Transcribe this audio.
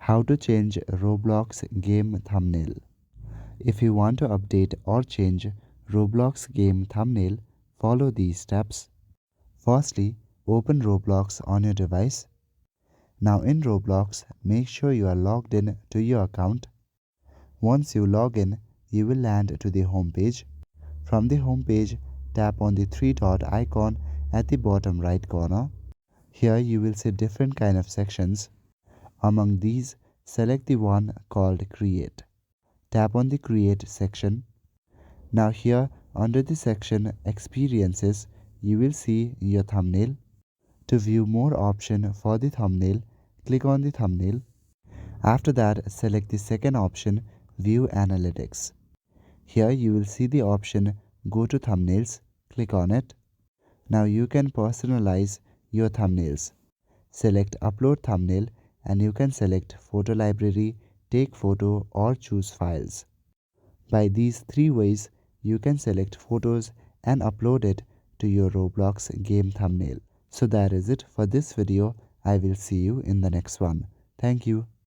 How to change Roblox game thumbnail. If you want to update or change Roblox game thumbnail, follow these steps. Firstly, open Roblox on your device. Now in Roblox, make sure you are logged in to your account. Once you log in, you will land to the home page. From the home page, tap on the three dot icon at the bottom right corner. Here you will see different kind of sections. Among these, select the one called Create. Tap on the Create section. Now here, under the section Experiences, you will see your thumbnail. To view more option for the thumbnail, click on the thumbnail. After that, select the second option, View Analytics. Here you will see the option Go to Thumbnails. Click on it. Now you can personalize your thumbnails. Select Upload Thumbnail and you can select Photo Library, Take Photo or choose Files. By these three ways, you can select photos and upload it to your Roblox game thumbnail. So that is it for this video. I will see you in the next one. Thank you.